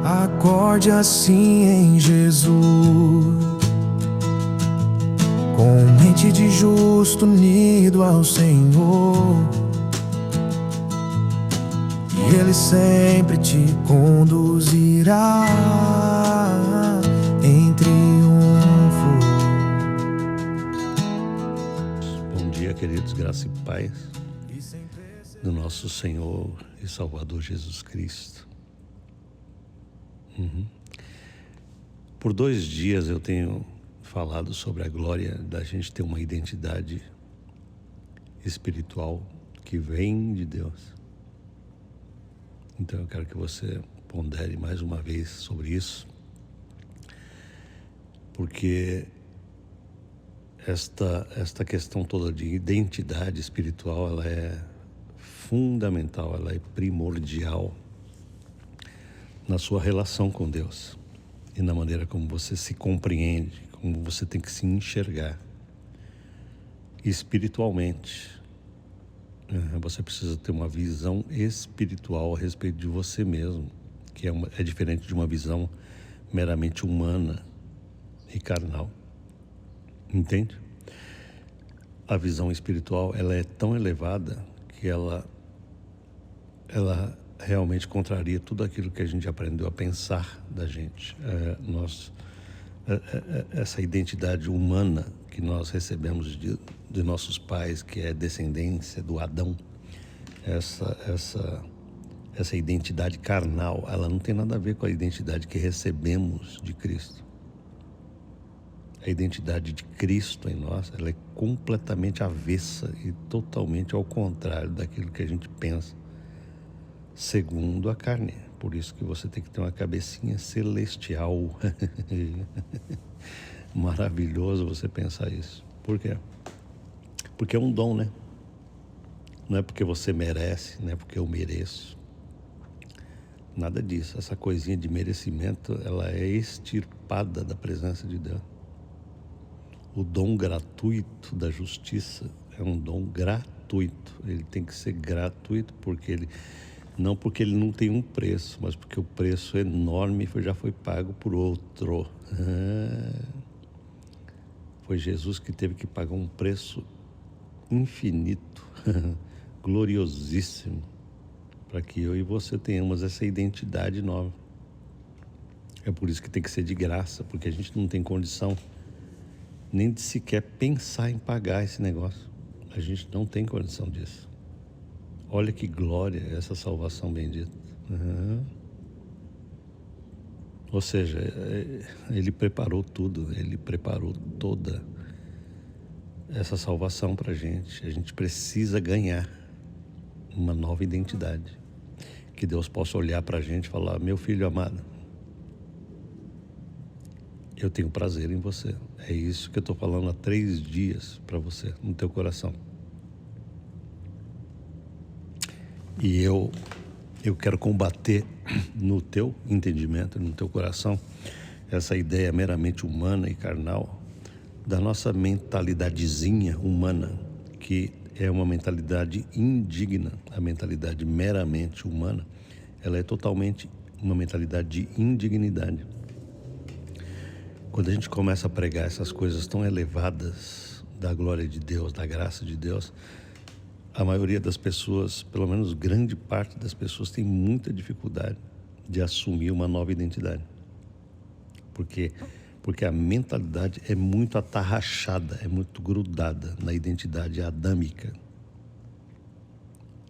Acorde assim em Jesus, com mente de justo unido ao Senhor, e Ele sempre te conduzirá em triunfo. Bom dia, queridos, graça e paz do nosso Senhor e Salvador Jesus Cristo. Por 2 dias eu tenho falado sobre a glória da gente ter uma identidade espiritual que vem de Deus. Então eu quero que você pondere mais uma vez sobre isso, porque esta questão toda de identidade espiritual, ela é fundamental, ela é primordial na sua relação com Deus e na maneira como você se compreende, como você tem que se enxergar espiritualmente. Você precisa ter uma visão espiritual a respeito de você mesmo, que é diferente de uma visão meramente humana e carnal. Entende? A visão espiritual, ela é tão elevada que ela realmente contraria tudo aquilo que a gente aprendeu a pensar da gente. Essa identidade humana que nós recebemos de nossos pais, que é descendência do Adão, essa identidade carnal, ela não tem nada a ver com a identidade que recebemos de Cristo. A identidade de Cristo em nós, ela é completamente avessa e totalmente ao contrário daquilo que a gente pensa, segundo a carne. Por isso que você tem que ter uma cabecinha celestial. Maravilhoso você pensar isso. Por quê? Porque é um dom, né? Não é porque você merece, não é porque eu mereço. Nada disso. Essa coisinha de merecimento, ela é extirpada da presença de Deus. O dom gratuito da justiça é um dom gratuito. Ele tem que ser gratuito não porque ele não tem um preço, mas porque o preço é enorme já foi pago por outro. Foi Jesus que teve que pagar um preço infinito, gloriosíssimo, para que eu e você tenhamos essa identidade nova. É por isso que tem que ser de graça, porque a gente não tem condição nem de sequer pensar em pagar esse negócio. A gente não tem condição disso. Olha que glória essa salvação bendita. Ou seja, Ele preparou tudo, Ele preparou toda essa salvação para a gente. A gente precisa ganhar uma nova identidade. Que Deus possa olhar para a gente e falar: meu filho amado, eu tenho prazer em você. É isso que eu estou falando há 3 dias para você, no teu coração. E eu quero combater no teu entendimento, no teu coração, essa ideia meramente humana e carnal da nossa mentalidadezinha humana, que é uma mentalidade indigna. A mentalidade meramente humana, ela é totalmente uma mentalidade de indignidade. Quando a gente começa a pregar essas coisas tão elevadas da glória de Deus, da graça de Deus, a maioria das pessoas, pelo menos grande parte das pessoas, tem muita dificuldade de assumir uma nova identidade. Porque a mentalidade é muito atarrachada, é muito grudada na identidade adâmica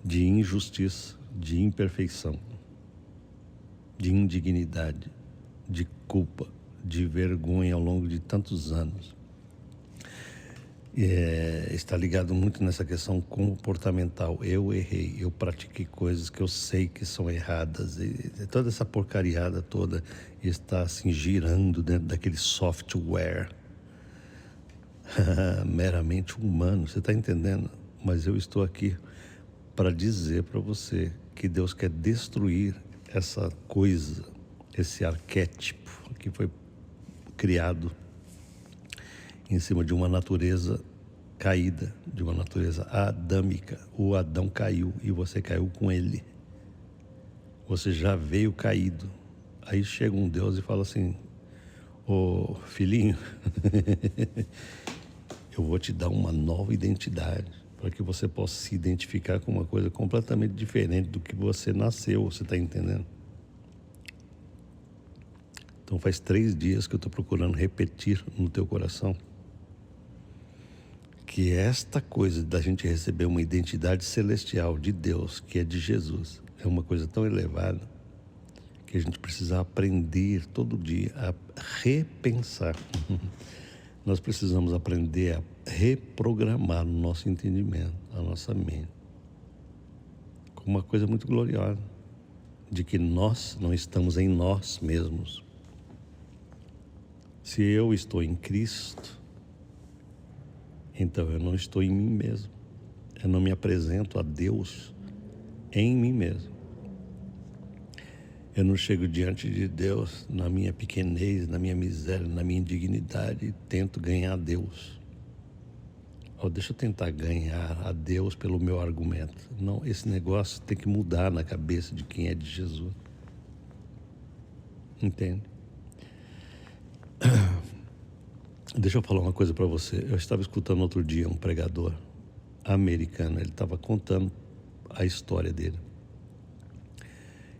de injustiça, de imperfeição, de indignidade, de culpa, de vergonha ao longo de tantos anos. Está ligado muito nessa questão comportamental. Eu errei, eu pratiquei coisas que eu sei que são erradas, e toda essa porcariada toda está assim girando dentro daquele software meramente humano. Você está entendendo? Mas eu estou aqui para dizer para você que Deus quer destruir essa coisa, esse arquétipo que foi criado em cima de uma natureza caída, de uma natureza adâmica. O Adão caiu e você caiu com ele. Você já veio caído. Aí chega um Deus e fala assim: ô filhinho, eu vou te dar uma nova identidade, para que você possa se identificar com uma coisa completamente diferente do que você nasceu, você está entendendo? Então faz 3 dias que eu estou procurando repetir no teu coração que esta coisa da gente receber uma identidade celestial de Deus, que é de Jesus, é uma coisa tão elevada que a gente precisa aprender todo dia a repensar. Nós precisamos aprender a reprogramar o nosso entendimento, a nossa mente, com uma coisa muito gloriosa, de que nós não estamos em nós mesmos. Se eu estou em Cristo, então eu não estou em mim mesmo. Eu não me apresento a Deus em mim mesmo. Eu não chego diante de Deus na minha pequenez, na minha miséria, na minha indignidade e tento ganhar a Deus. Deixa eu tentar ganhar a Deus pelo meu argumento. Não, esse negócio tem que mudar na cabeça de quem é de Jesus. Entende? Deixa eu falar uma coisa para você. Eu estava escutando outro dia um pregador americano. Ele estava contando a história dele,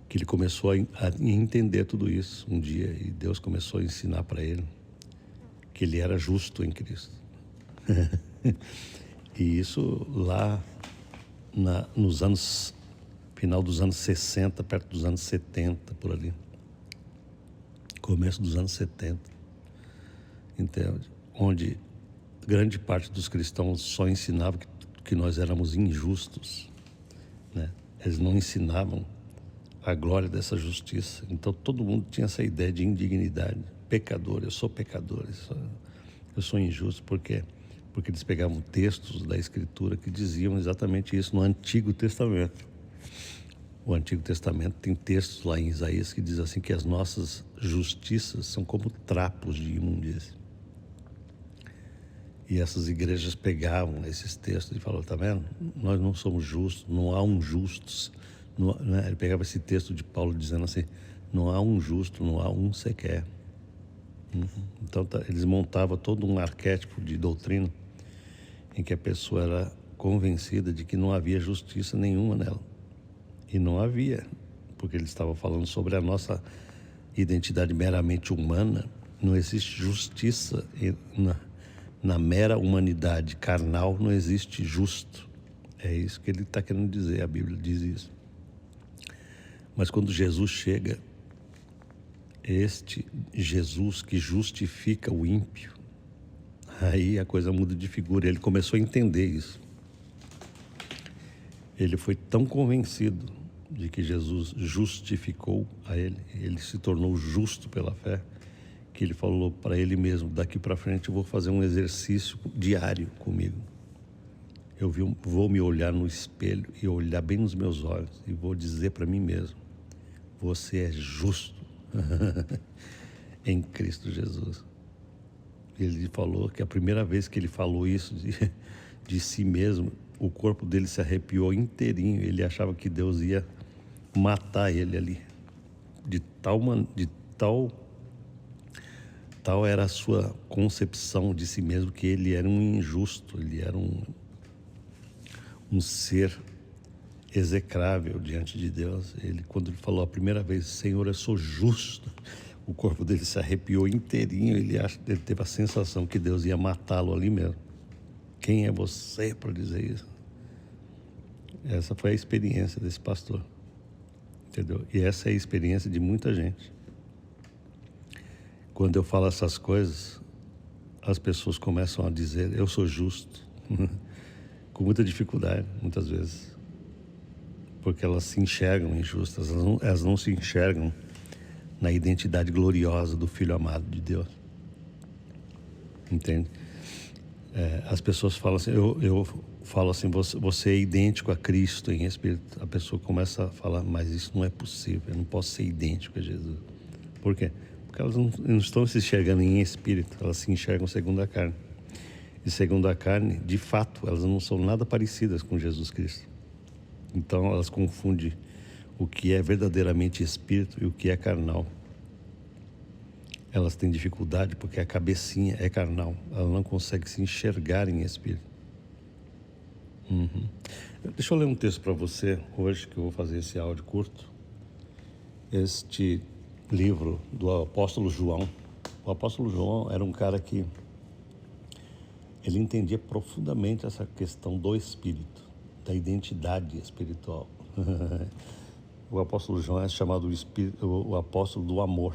que ele começou a entender tudo isso um dia, e Deus começou a ensinar para ele que ele era justo em Cristo. E isso lá nos anos, final dos anos 60, perto dos anos 70, por ali, começo dos anos 70, entende? Onde grande parte dos cristãos só ensinavam que nós éramos injustos, né? Eles não ensinavam a glória dessa justiça. Então todo mundo tinha essa ideia de indignidade. Pecador, eu sou pecador, eu sou injusto. Por quê? Porque eles pegavam textos da Escritura que diziam exatamente isso no Antigo Testamento. O Antigo Testamento tem textos lá em Isaías que diz assim, que as nossas justiças são como trapos de imundícia. E essas igrejas pegavam esses textos e falavam: tá vendo? Nós não somos justos, não há um justo. Né? Ele pegava esse texto de Paulo dizendo assim: não há um justo, não há um sequer. Então eles montavam todo um arquétipo de doutrina em que a pessoa era convencida de que não havia justiça nenhuma nela. E não havia, porque eles estavam falando sobre a nossa identidade meramente humana. Não existe justiça na mera humanidade carnal, não existe justo. É isso que ele está querendo dizer, a Bíblia diz isso. Mas quando Jesus chega, este Jesus que justifica o ímpio, aí a coisa muda de figura. Ele começou a entender isso. Ele foi tão convencido de que Jesus justificou a ele, ele se tornou justo pela fé, que ele falou para ele mesmo: daqui para frente eu vou fazer um exercício diário comigo. Eu vou me olhar no espelho e olhar bem nos meus olhos e vou dizer para mim mesmo: você é justo em Cristo Jesus. Ele falou que a primeira vez que ele falou isso de si mesmo, o corpo dele se arrepiou inteirinho. Ele achava que Deus ia matar ele ali. Tal era a sua concepção de si mesmo, que ele era um injusto, ele era um ser execrável diante de Deus. Quando ele falou a primeira vez: Senhor, eu sou justo, o corpo dele se arrepiou inteirinho. Ele teve a sensação que Deus ia matá-lo ali mesmo. Quem é você para dizer isso? Essa foi a experiência desse pastor, entendeu? E essa é a experiência de muita gente. Quando eu falo essas coisas, as pessoas começam a dizer: eu sou justo, com muita dificuldade, muitas vezes, porque elas se enxergam injustas, elas não se enxergam na identidade gloriosa do Filho amado de Deus, entende? As pessoas falam assim, eu falo assim: você é idêntico a Cristo em espírito. A pessoa começa a falar: mas isso não é possível, eu não posso ser idêntico a Jesus. Por quê? Porque elas não estão se enxergando em espírito, elas se enxergam segundo a carne. E segundo a carne, de fato, elas não são nada parecidas com Jesus Cristo. Então elas confundem o que é verdadeiramente espírito e o que é carnal. elas têm dificuldade porque a cabecinha é carnal, ela não consegue se enxergar em espírito. Deixa eu ler um texto para você hoje, que eu vou fazer esse áudio curto. Este livro do apóstolo João. O apóstolo João era um cara que ele entendia profundamente essa questão do espírito, da identidade espiritual. O apóstolo João é chamado o apóstolo do amor,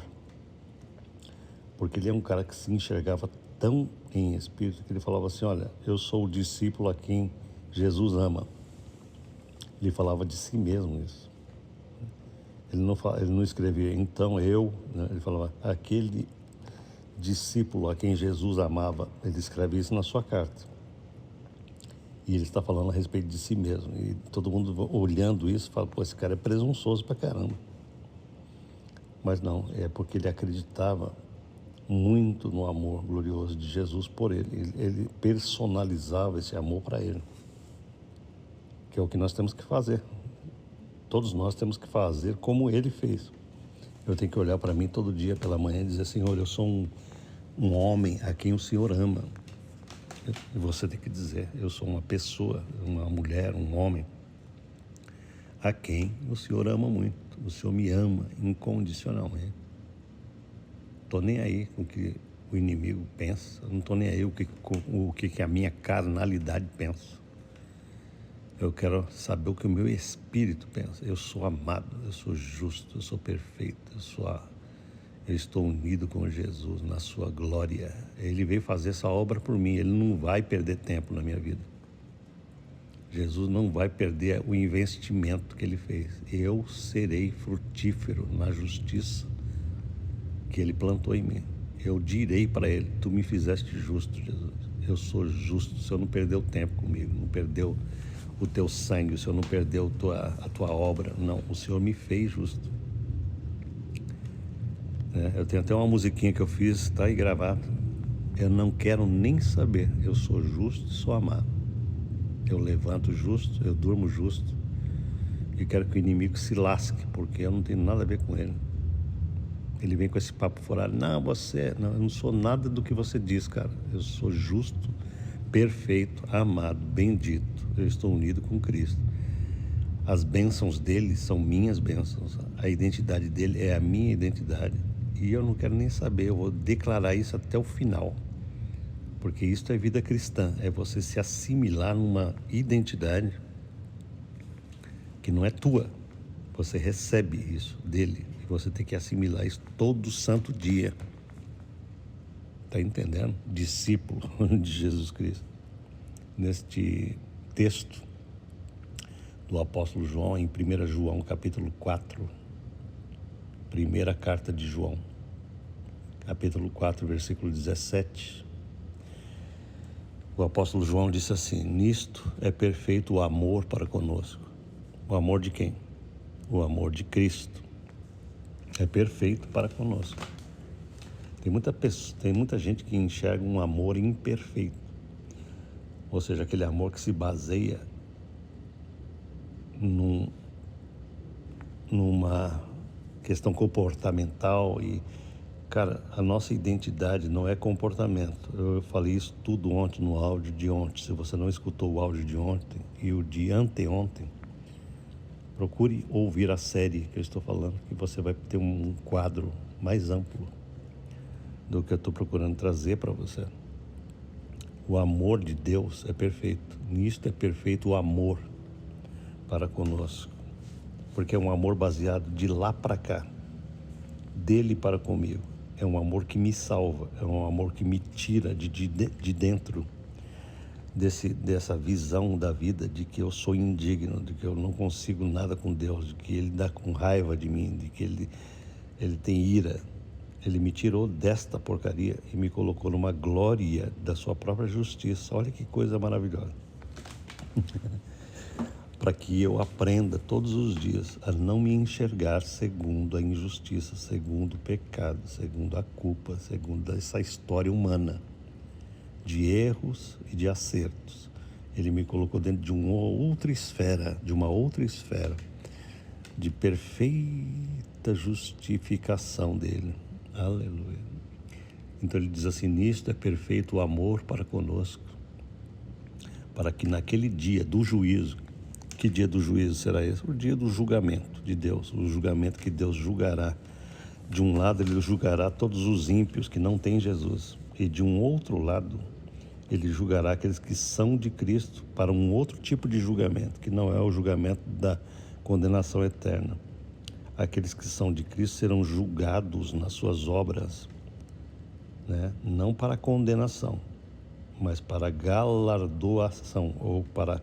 porque ele é um cara que se enxergava tão em espírito que ele falava assim: olha, eu sou o discípulo a quem Jesus ama. Ele falava de si mesmo isso. Ele não escrevia então eu, né? Ele falava aquele discípulo a quem Jesus amava. Ele escreve isso na sua carta. E ele está falando a respeito de si mesmo. E todo mundo olhando isso fala: pô, esse cara é presunçoso pra caramba. Mas não, é porque ele acreditava muito no amor glorioso de Jesus por ele. Ele personalizava esse amor para ele, que é o que nós temos que fazer. Todos nós temos que fazer como ele fez. Eu tenho que olhar para mim todo dia pela manhã e dizer: Senhor, eu sou um homem a quem o Senhor ama. E você tem que dizer: eu sou uma pessoa, uma mulher, um homem a quem o Senhor ama muito. O Senhor me ama incondicionalmente. Estou nem aí com o que o inimigo pensa. Não estou nem aí com o que a minha carnalidade pensa. Eu quero saber o que o meu espírito pensa. Eu sou amado, eu sou justo, eu sou perfeito, eu estou unido com Jesus na sua glória. Ele veio fazer essa obra por mim, ele não vai perder tempo na minha vida. Jesus não vai perder o investimento que ele fez. Eu serei frutífero na justiça que ele plantou em mim. Eu direi para ele: tu me fizeste justo, Jesus. Eu sou justo. O Senhor não perdeu tempo comigo, não perdeu o teu sangue, o Senhor não perdeu a tua obra. Não, o Senhor me fez justo. Eu tenho até uma musiquinha que eu fiz, está aí gravado. Eu não quero nem saber, eu sou justo e sou amado. Eu levanto justo, eu durmo justo, e quero que o inimigo se lasque, porque eu não tenho nada a ver com ele. Ele vem com esse papo furado: não, eu não sou nada do que você diz, cara. Eu sou justo, perfeito, amado, bendito. Eu estou unido com Cristo. As bênçãos dele são minhas bênçãos. A identidade dele é a minha identidade. E eu não quero nem saber, eu vou declarar isso até o final. Porque isso é vida cristã, é você se assimilar numa identidade que não é tua. Você recebe isso dele e você tem que assimilar isso todo santo dia. Está entendendo? Discípulo de Jesus Cristo. Neste texto do apóstolo João, em 1 João capítulo 4, primeira carta de João, capítulo 4, versículo 17, o apóstolo João disse assim: nisto é perfeito o amor para conosco. O amor de quem? O amor de Cristo é perfeito para conosco. Tem muita gente que enxerga um amor imperfeito, ou seja, aquele amor que se baseia numa questão comportamental. E, cara, a nossa identidade não é comportamento. Eu falei isso tudo ontem no áudio de ontem. Se você não escutou o áudio de ontem e o de anteontem, procure ouvir a série que eu estou falando, que você vai ter um quadro mais amplo do que eu estou procurando trazer para você. O amor de Deus é perfeito. Nisto é perfeito o amor para conosco, porque é um amor baseado de lá para cá, dele para comigo. É um amor que me salva, é um amor que me tira de dentro dessa visão da vida de que eu sou indigno, de que eu não consigo nada com Deus, de que ele dá com raiva de mim, de que ele tem ira. Ele me tirou desta porcaria e me colocou numa glória da sua própria justiça. Olha que coisa maravilhosa. Para que eu aprenda todos os dias a não me enxergar segundo a injustiça, segundo o pecado, segundo a culpa, segundo essa história humana de erros e de acertos. Ele me colocou dentro de uma outra esfera, de perfeita justificação dele. Aleluia. Então ele diz assim: nisto é perfeito o amor para conosco, para que naquele dia do juízo, que dia do juízo será esse? O dia do julgamento de Deus, o julgamento que Deus julgará. De um lado ele julgará todos os ímpios que não têm Jesus, e de um outro lado ele julgará aqueles que são de Cristo para um outro tipo de julgamento, que não é o julgamento da condenação eterna. Aqueles que são de Cristo serão julgados nas suas obras, né? Não para condenação, mas para galardoação ou para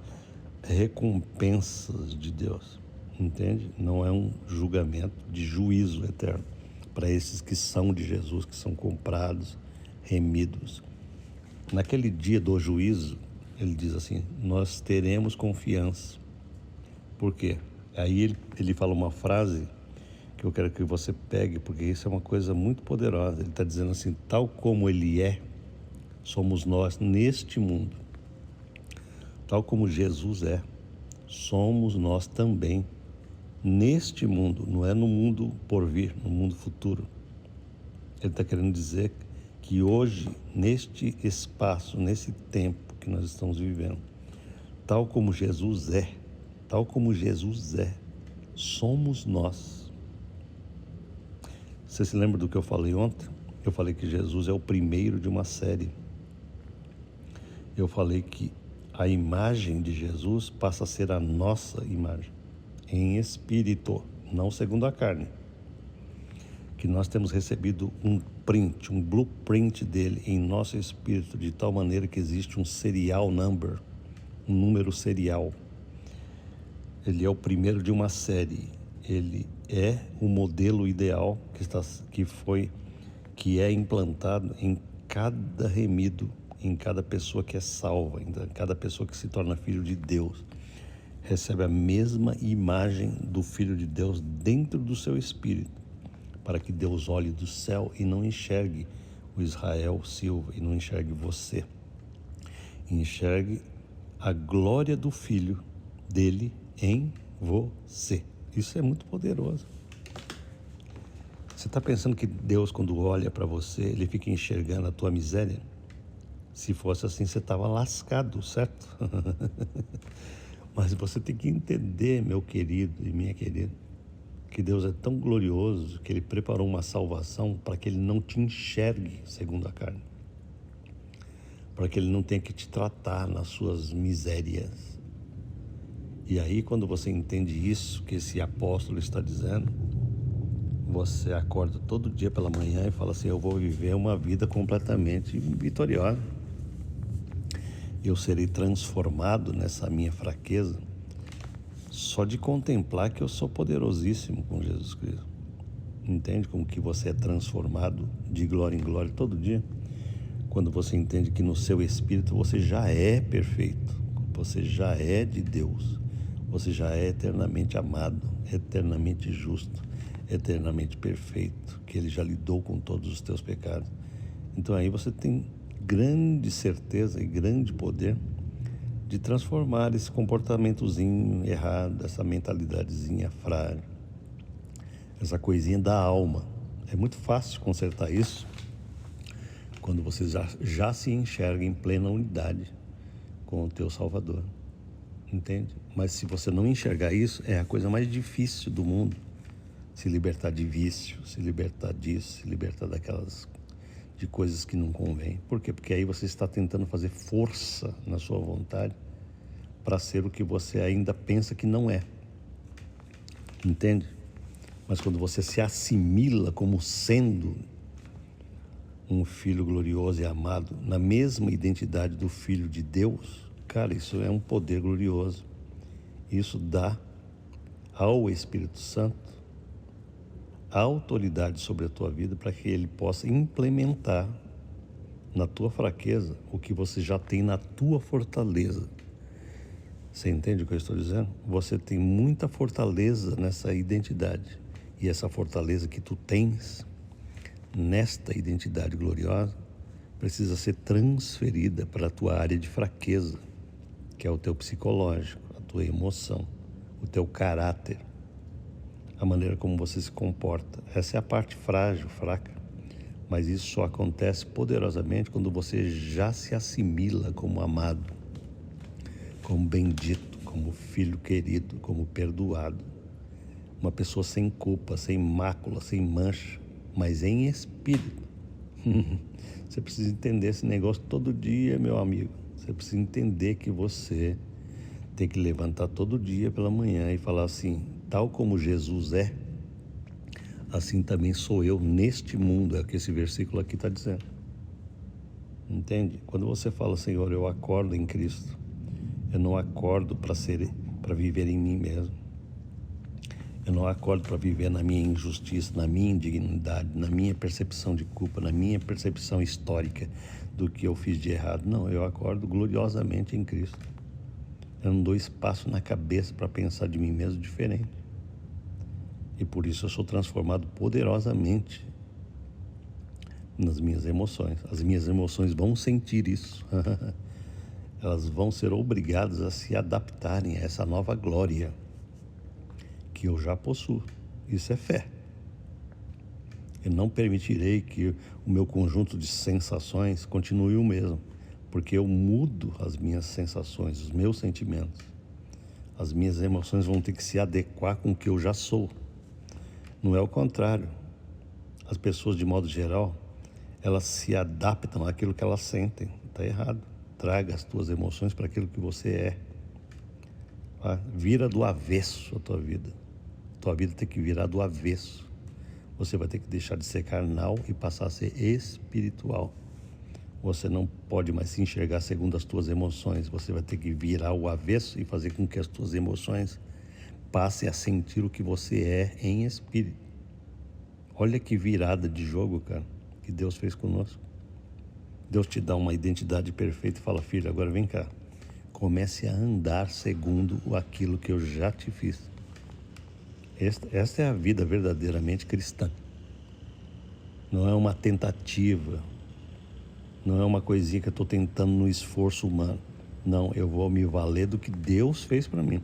recompensas de Deus, entende? Não é um julgamento de juízo eterno para esses que são de Jesus, que são comprados, remidos. Naquele dia do juízo, ele diz assim: nós teremos confiança. Por quê? Aí ele fala uma frase que eu quero que você pegue, porque isso é uma coisa muito poderosa. Ele está dizendo assim: tal como ele é, somos nós neste mundo. Tal como Jesus é, somos nós também neste mundo. Não é no mundo por vir, no mundo futuro. Ele está querendo dizer que hoje, neste espaço, nesse tempo que nós estamos vivendo, tal como Jesus é, somos nós. Você se lembra do que eu falei ontem? Eu falei que Jesus é o primeiro de uma série. Eu falei que a imagem de Jesus passa a ser a nossa imagem, em espírito, não segundo a carne. Que nós temos recebido um print, um blueprint dele em nosso espírito, de tal maneira que existe um serial number, um número serial. Ele é o primeiro de uma série. Ele é o modelo ideal que é implantado em cada remido, em cada pessoa que é salva, em cada pessoa que se torna filho de Deus. Recebe a mesma imagem do Filho de Deus dentro do seu espírito, para que Deus olhe do céu e não enxergue o Israel Silva, e não enxergue você. Enxergue a glória do Filho dele em você. Isso é muito poderoso. Você está pensando que Deus, quando olha para você, ele fica enxergando a tua miséria? Se fosse assim, você estava lascado, certo? Mas você tem que entender, meu querido e minha querida, que Deus é tão glorioso que Ele preparou uma salvação para que Ele não te enxergue segundo a carne, para que Ele não tenha que te tratar nas suas misérias. E aí, quando você entende isso, que esse apóstolo está dizendo, você acorda todo dia pela manhã e fala assim: eu vou viver uma vida completamente vitoriosa. Eu serei transformado nessa minha fraqueza só de contemplar que eu sou poderosíssimo com Jesus Cristo. Entende como que você é transformado de glória em glória todo dia? Quando você entende que no seu espírito você já é perfeito, você já é de Deus, você já é eternamente amado, eternamente justo, eternamente perfeito, que Ele já lidou com todos os teus pecados. Então aí você tem grande certeza e grande poder de transformar esse comportamentozinho errado, essa mentalidadezinha frágil, essa coisinha da alma. É muito fácil consertar isso quando você já se enxerga em plena unidade com o teu Salvador, entende? Mas se você não enxergar isso, é a coisa mais difícil do mundo. Se libertar de vício, se libertar disso, se libertar de coisas que não convêm. Por quê? Porque aí você está tentando fazer força na sua vontade para ser o que você ainda pensa que não é. Entende? Mas quando você se assimila como sendo um filho glorioso e amado, na mesma identidade do Filho de Deus, cara, isso é um poder glorioso. Isso dá ao Espírito Santo a autoridade sobre a tua vida para que ele possa implementar na tua fraqueza o que você já tem na tua fortaleza. Você entende o que eu estou dizendo? Você tem muita fortaleza nessa identidade, e essa fortaleza que tu tens nesta identidade gloriosa precisa ser transferida para a tua área de fraqueza, que é o teu psicológico, a tua emoção, o teu caráter, a maneira como você se comporta. Essa é a parte frágil, fraca. Mas isso só acontece poderosamente quando você já se assimila como amado, como bendito, como filho querido, como perdoado. Uma pessoa sem culpa, sem mácula, sem mancha, mas em espírito. Você precisa entender esse negócio todo dia, meu amigo. Você precisa entender que você tem que levantar todo dia pela manhã e falar assim: tal como Jesus é, assim também sou eu neste mundo. É o que esse versículo aqui está dizendo. Entende? Quando você fala: Senhor, eu acordo em Cristo, eu não acordo para viver em mim mesmo. Eu não acordo para viver na minha injustiça, na minha indignidade, na minha percepção de culpa, na minha percepção histórica do que eu fiz de errado. Não, eu acordo gloriosamente em Cristo. Eu não dou espaço na cabeça para pensar de mim mesmo diferente. E por isso eu sou transformado poderosamente nas minhas emoções. As minhas emoções vão sentir isso. Elas vão ser obrigadas a se adaptarem a essa nova glória que eu já possuo. Isso é fé. Eu não permitirei que o meu conjunto de sensações continue o mesmo, porque eu mudo as minhas sensações, os meus sentimentos. As minhas emoções vão ter que se adequar com o que eu já sou. Não é o contrário. As pessoas, de modo geral, elas se adaptam àquilo que elas sentem. Está errado. Traga as tuas emoções para aquilo que você é. Vira do avesso a tua vida. Tua vida tem que virar do avesso. Você vai ter que deixar de ser carnal e passar a ser espiritual. Você não pode mais se enxergar segundo as tuas emoções. Você vai ter que virar o avesso e fazer com que as tuas emoções passem a sentir o que você é em espírito. Olha que virada de jogo, cara, que Deus fez conosco. Deus te dá uma identidade perfeita e fala: filho, agora vem cá. Comece a andar segundo aquilo que eu já te fiz. Esta é a vida verdadeiramente cristã. Não é uma tentativa, não é uma coisinha que eu estou tentando no esforço humano. Não, eu vou me valer do que Deus fez para mim,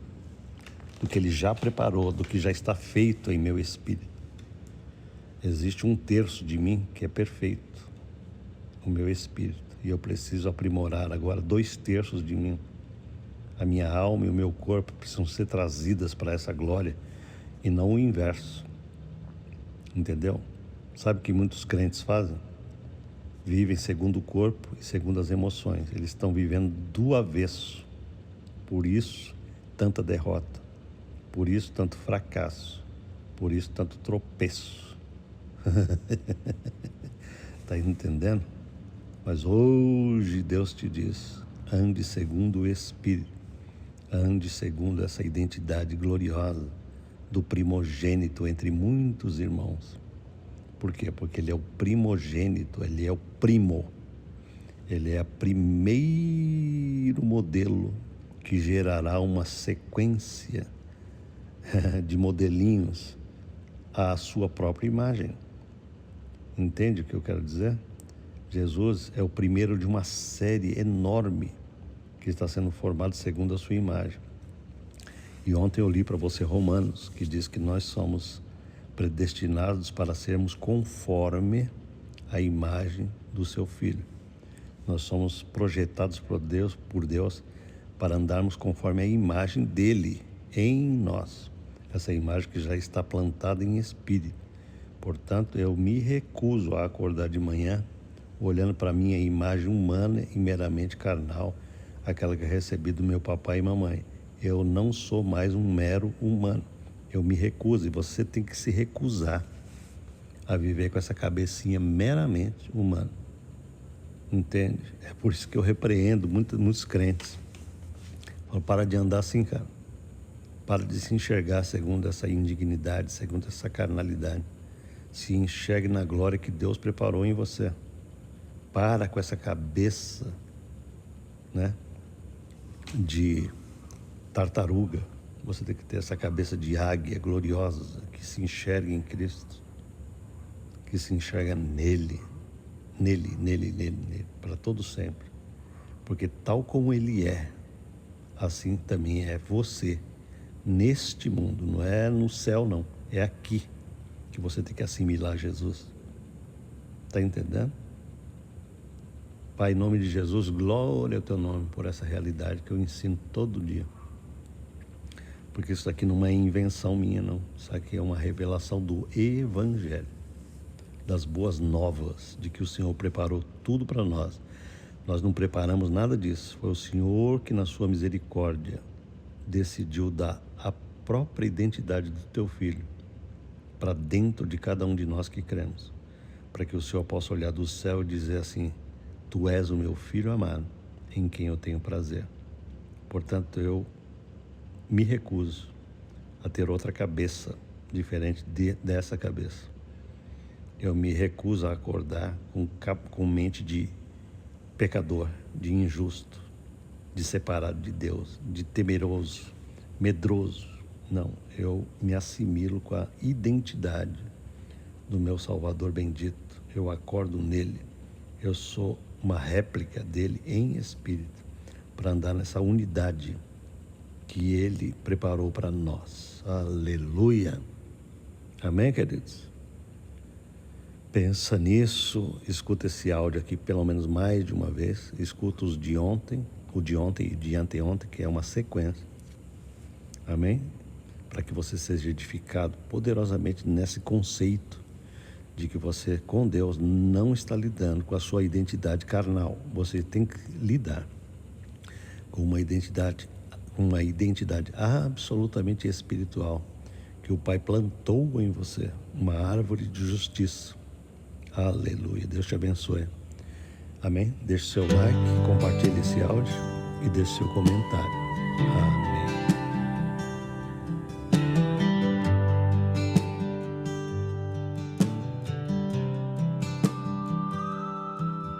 do que Ele já preparou, do que já está feito em meu espírito. Existe 1/3 de mim que é perfeito, o meu espírito, e eu preciso aprimorar agora 2/3 de mim. A minha alma e o meu corpo precisam ser trazidas para essa glória e não o inverso. Entendeu? Sabe o que muitos crentes fazem? Vivem segundo o corpo e segundo as emoções. Eles estão vivendo do avesso. Por isso, tanta derrota. Por isso, tanto fracasso. Por isso, tanto tropeço. Está entendendo? Mas hoje Deus te diz: ande segundo o Espírito. Ande segundo essa identidade gloriosa do primogênito entre muitos irmãos. Por quê? Porque ele é o primogênito, ele é o primo. Ele é o primeiro modelo que gerará uma sequência de modelinhos à sua própria imagem. Entende o que eu quero dizer? Jesus é o primeiro de uma série enorme que está sendo formado segundo a sua imagem. E ontem eu li para você Romanos, que diz que nós somos predestinados para sermos conforme a imagem do seu Filho. Nós somos projetados por Deus para andarmos conforme a imagem dele em nós. Essa imagem que já está plantada em espírito. Portanto, eu me recuso a acordar de manhã olhando para a minha imagem humana e meramente carnal, aquela que eu recebi do meu papai e mamãe. Eu não sou mais um mero humano. Eu me recuso, e você tem que se recusar a viver com essa cabecinha meramente humana. Entende? É por isso que eu repreendo muitos crentes. Falo: para de andar assim, cara. Para de se enxergar segundo essa indignidade, segundo essa carnalidade. Se enxergue na glória que Deus preparou em você. Para com essa cabeça, né, de tartaruga. Você tem que ter essa cabeça de águia gloriosa, que se enxerga em Cristo, que se enxerga nele, para todo sempre. Porque tal como Ele é, assim também é você, neste mundo. Não é no céu, não. É aqui que você tem que assimilar Jesus. Está entendendo? Pai, em nome de Jesus, glória ao teu nome por essa realidade que eu ensino todo dia. Porque isso aqui não é invenção minha, não. Isso aqui é uma revelação do Evangelho, das boas novas, de que o Senhor preparou tudo para nós. Nós não preparamos nada disso. Foi o Senhor que, na sua misericórdia, decidiu dar a própria identidade do teu Filho para dentro de cada um de nós que cremos, para que o Senhor possa olhar do céu e dizer assim: tu és o meu Filho amado, em quem eu tenho prazer. Portanto, eu me recuso a ter outra cabeça diferente dessa cabeça. Eu me recuso a acordar com mente de pecador, de injusto, de separado de Deus, de temeroso, medroso. Não, eu me assimilo com a identidade do meu Salvador bendito. Eu acordo nele. Eu sou uma réplica dele em espírito, para andar nessa unidade que ele preparou para nós. Aleluia. Amém, queridos? Pensa nisso, escuta esse áudio aqui pelo menos mais de uma vez, escuta os de ontem, o de ontem e de anteontem, que é uma sequência. Amém? Para que você seja edificado poderosamente nesse conceito de que você, com Deus, não está lidando com a sua identidade carnal. Você tem que lidar com uma identidade absolutamente espiritual, que o Pai plantou em você, uma árvore de justiça. Aleluia. Deus te abençoe. Amém? Deixe seu like, compartilhe esse áudio e deixe seu comentário. Amém.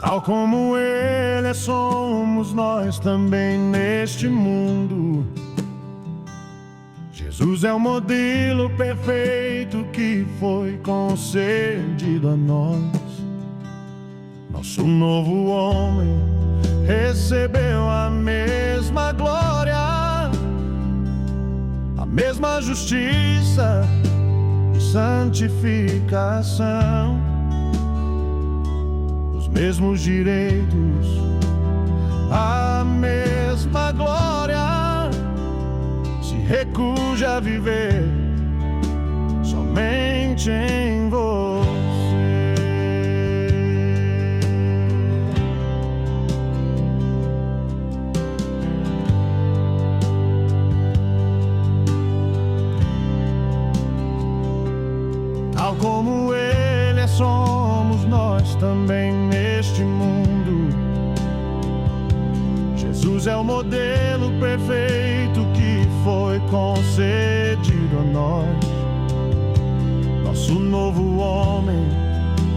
Tal como Ele somos nós também neste mundo. Jesus é o modelo perfeito que foi concedido a nós. Nosso novo homem recebeu a mesma glória, a mesma justiça e santificação, os mesmos direitos, a mesma glória. Se recusa a viver somente em você. Tal como Ele somos nós também neste mundo. Jesus é o modelo perfeito que foi concedido a nós. Nosso novo homem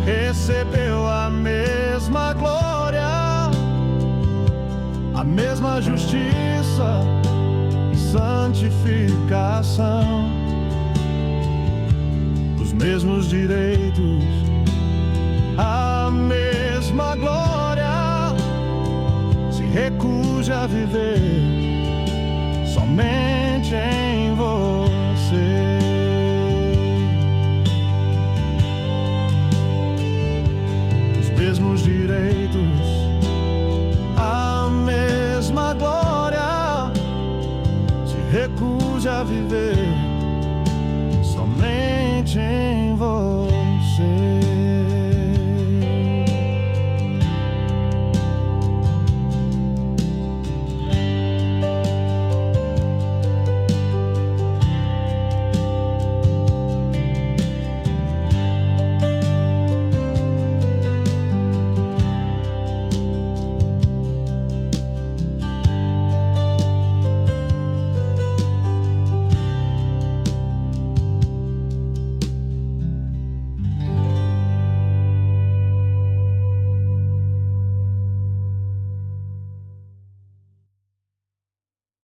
recebeu a mesma glória, a mesma justiça e santificação, os mesmos direitos, a mesma glória. Se recusa a viver somente em você. Os mesmos direitos, a mesma glória. Se recusa a viver